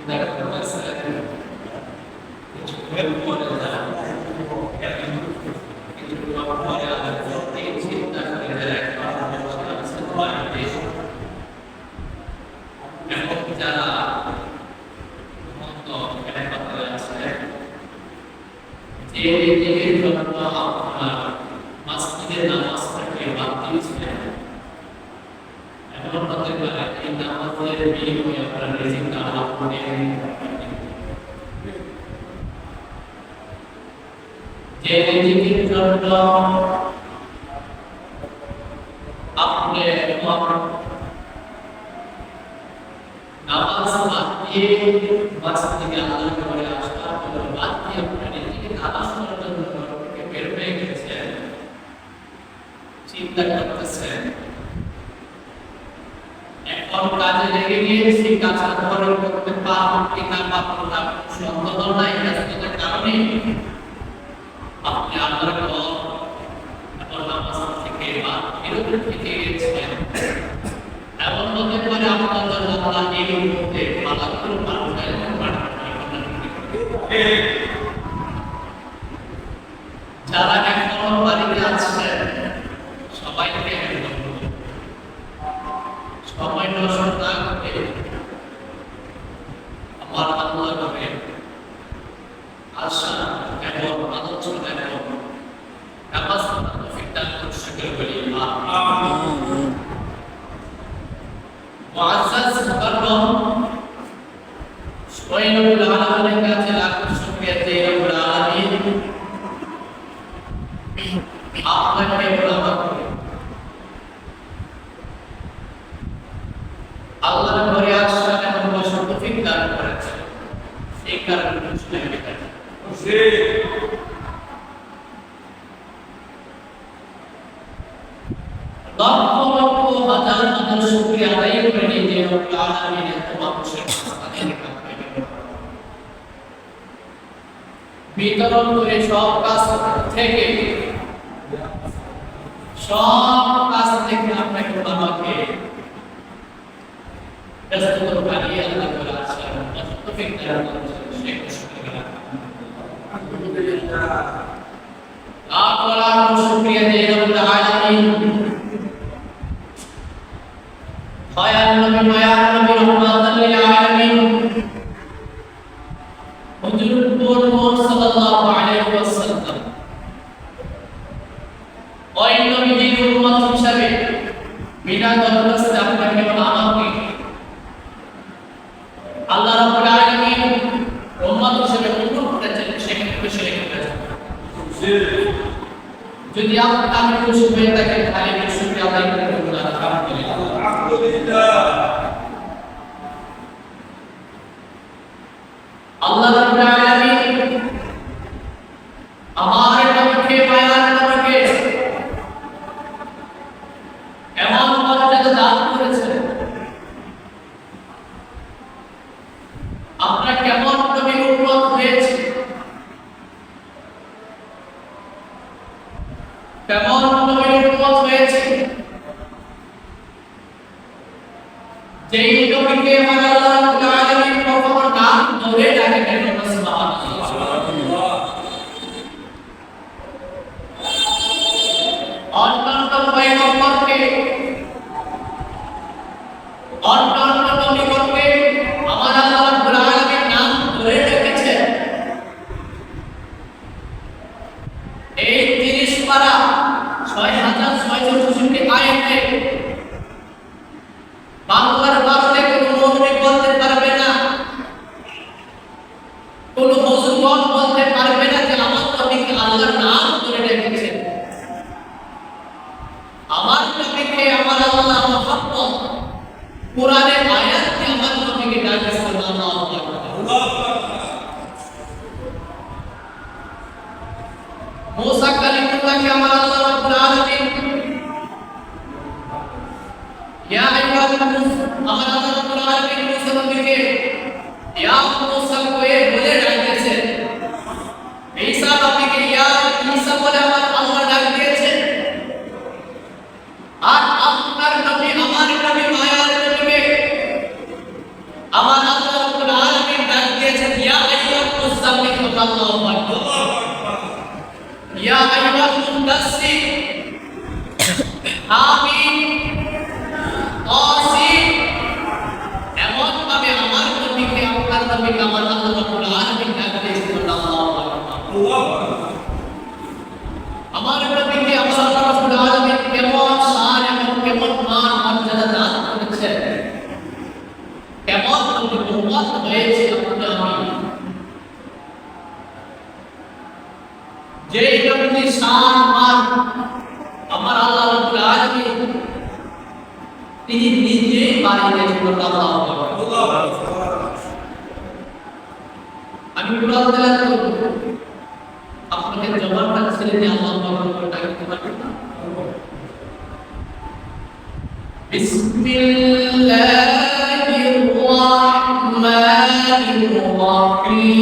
Tidak চিন্তা করতেছেন এখন কাজে লেগে গিয়েছি, কাজটা ধরে করতে পারবো কিনা পারবো না সন্দেহ নাই। ব্যস্ততার কারণে আপনি আপনার নামাজ থেকে বা বিরত থেকে গেছেন। এমন হতে পারে আপনাদের আল্লাহ এই মুহূর্তে মালাকুল পাঠায় যারা এখনো বাড়িতে আছেন সবাইকে সময় নষ্ট না করে আমার আল্লাহ করে আশা এবং আলোচনা এবং নামাজ ফিরদান করতে বলি আমিন। মুআজ্জাজ মুকাররম সুবহানাল্লাহ আলামিনের কাছে লাখ শুকরিয়া যে রব্বুল আলামিন আপনাকে আল্লাহর ঘরে আসার এবং বসার তৌফিক দান করেছেন, এই কারণে মুসলিম জি লক্ষ লক্ষ হাজার হাজার শুকরিয়া আদায় করে যে রব্বুল আলামিন এত মানুষের বিতরণ করে সব কাজ থেকে আপনাকে আমাকে ব্যস্ততা বাড়িয়ে আল্লাহ করে আছেন তৌফিক দান করেছেন, সেই শুকরিয়া আলহামদুলিল্লাহ। লাখ লাখ শুকরিয়া যে রব্বুল আলামিন দয়াল নবী মায়ার নবী রহমাতুল লিল আলামিন হুজুর মুহাম্মদ সাল্লাল্লাহু আলাইহি ওয়াসাল্লাম ওই নবীজির উম্মত হিসেবে বিনা দরখাস্তে আপনাকে আমাকে আল্লাহ রাব্বুল আলামিন উম্মত হিসেবে কবুল করেছেন, সেখানে খুশি রেখেছেন। যদি আপনি খুশি হয়ে থাকেন তাহলে শুকরিয়া আদায় করতে হবে। আলহামদুলিল্লাহ। আল্লাহ রাব্বুল আলামিন আমার নবীকে মায়ার নবীকে এমন মর্যাদা দান করেছেন, আমরা কেমন নবীর উম্মত হয়েছি, কেমন নবীর উম্মত হয়েছি, যেই নবীকে আমার আল্লাহ রাব্বুল আলামিন কখনো নাম ধরে ডাকেন না, সুবহানাল্লাহ। অন্যান্য পয়গম্বরকে অন্যান্য নবীগণকে আমার আল্লাহ রাব্বুল আলামিন নাম ধরে রেখেছেন। এই 30 পারা 6666 আয়াতে বাংলার বারোতে কোনো মুমিন বলতে পারবে না, কোনো মুসলমান বলতে পারবে না যে আমার নবীকে আল্লাহর নাম ধরে রেখেছেন, আমার নবীকে আমার আল্লাহ মুহাম্মদ কোরআনের আয়াত দিয়ে আমার নবীকে ডাকে সাল্লাল্লাহু আলাইহি ওয়াসাল্লাম। মুসা কালিমুল্লাহকে আমার আল্লাহ রাব্বুল আলামিন ইয়া আইয়ুহাল মুরসাল আমার আল্লাহ রাব্বুল আলামিন মুসা নবীকে ইয়া মুসা কয়ে বলে ডাকতেছেন, ঈসা নবীকে ইয়া ঈসা বলে আমার আল্লাহ ডাক দিয়েছেন। আর আপনার নবী আমার নবী মায়ার নবীকে আমার আল্লাহ রাব্বুল আলামিন ডাক দিয়েছেন ইয়া আইয়ুহাল মুযাম্মিল আল্লাহু আকবার। ইয়া আইয়ুহাল মুদাসসির আমিন তাসির এমন ভাবে আমার নবীকে আপনার নবীকে আমার আল্লাহ রাব্বুল আলামিন ডাক দিয়েছেন আল্লাহু আকবার। আমার নবীকে আমার আল্লাহ রাব্বুল আলামিন কেমন শান এবং কেমন মান মর্যাদা দান করেছেন, কেমন উম্মত হয়েছে আপনি আমি, যেই নবীর শান মান আমার আল্লাহ রাব্বুল আলামিন তিনি নিজে বানিয়েছেন আল্লাহু আকবার। আমি কুরআন তেলাওয়াত করব, আপনাকে জবানটা ছেড়ে দিয়ে আল্লাহু আকবার ডাকতে পারবেন না? বিসমিল্লাহির রাহমানির রাহিম।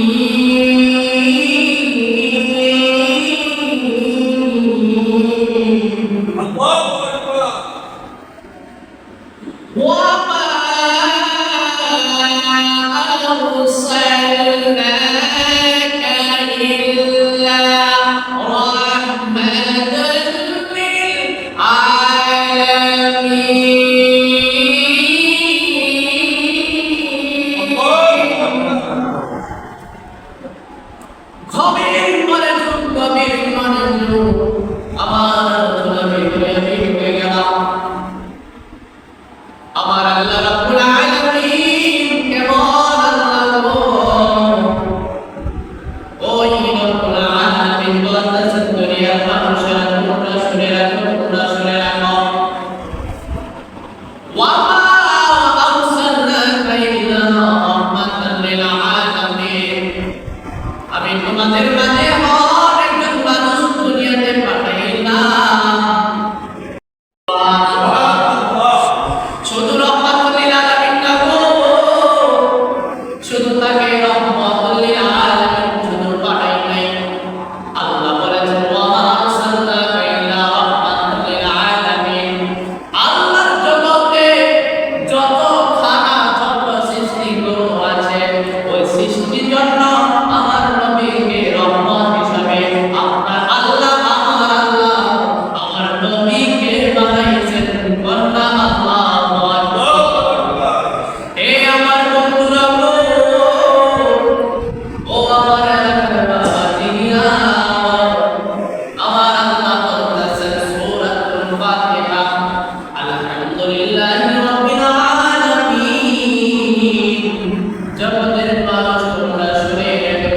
আল্লাহু আকবার। وما أرسلناك إلا رحمة للعالمين গভীর মনোযোগ, গভীর মনোযোগ। আমার নবী হয়ে গেলাম আমার আল্লাহ রাব্বুল আলামিন কেমন আল্লাহ ওই রাব্বুল আলামিন বলতেছেন দুনিয়ার মানুষেরা তোমরা শুনে রাখো, তোমরা শুনে রাখো। ওয়া মা আরসালনাকা ইল্লা রাহমাতাল লিল আলামিন। আমি তোমাদের মাঝে একজন মানুষ দুনিয়াতে পাঠাইলাম শুধু রহমাতুল লিল আলামিন না গো, শুধু তাকে রহমাতুল লিল আলামিন শুধু পাঠাই নাই। আল্লাহ বলেছেন ওয়া মা আরসালনাকা ইল্লা রাহমাতুল লিল আলামিন। আল্লাহর জগতে যত খানা যত সৃষ্টিগুলো আছে ওই সৃষ্টির জন্য আমার নবীকে রহমত হিসাবে আপনার আল্লাহ আমার নবীকে বানাইছেন। বন্যা আল্লাহু আকবার। এই আমার বন্ধুরা গো, ও আমার বাবাজিরা, আমার আল্লাহ বলতেছেন সূরাতুল ফাতিহা আলহামদুলিল্লাহি রাব্বিল আলামিন। জগতের মানুষ তোমরা শুনে রেখো,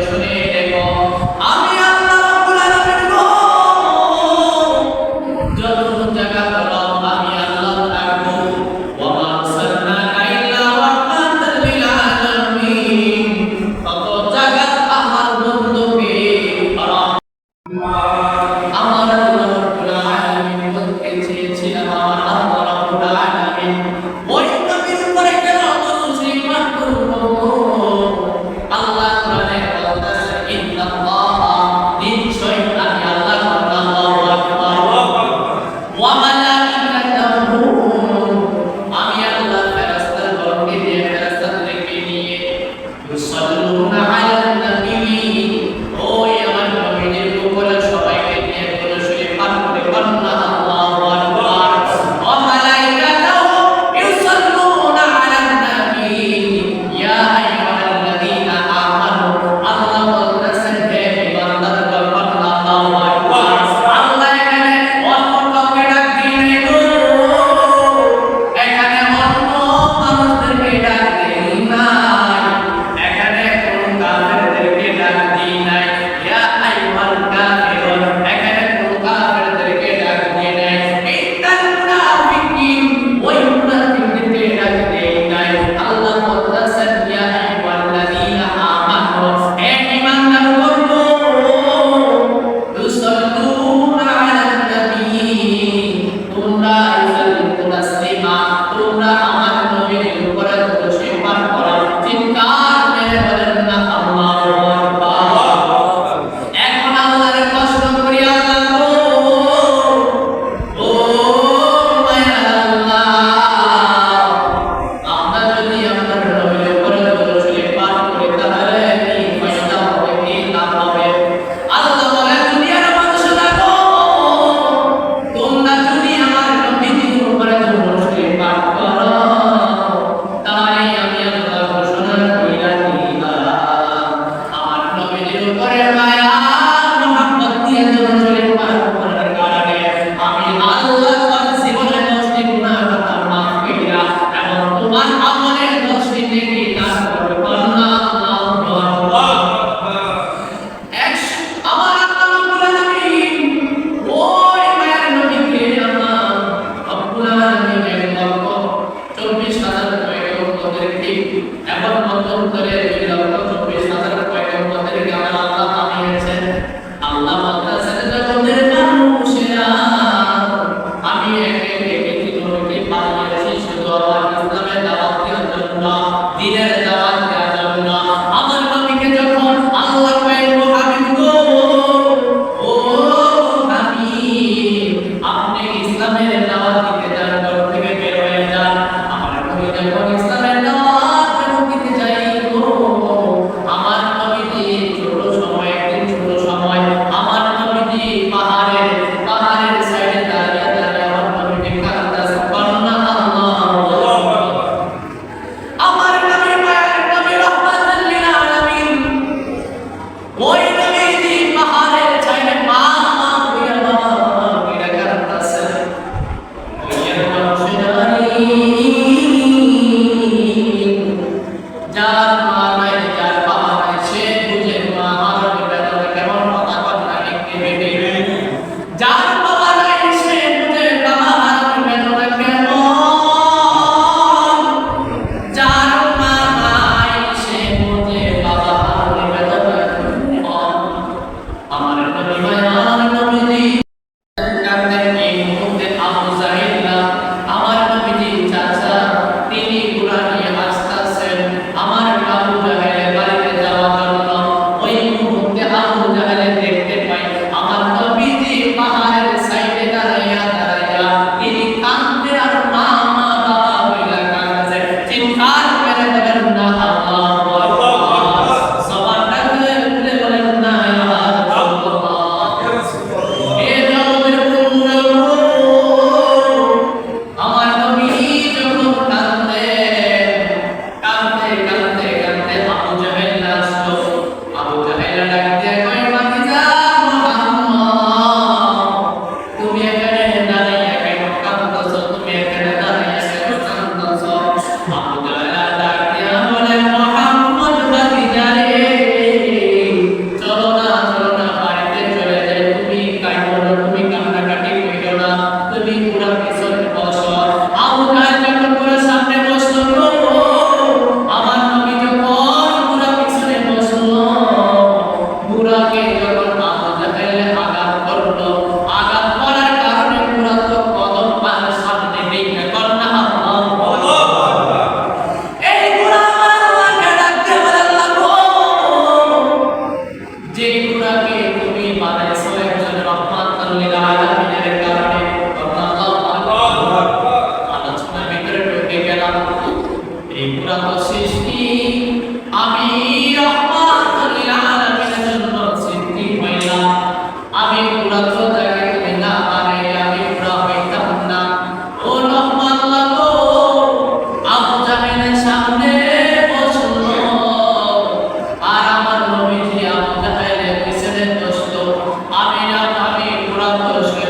তেলাওয়াত করো।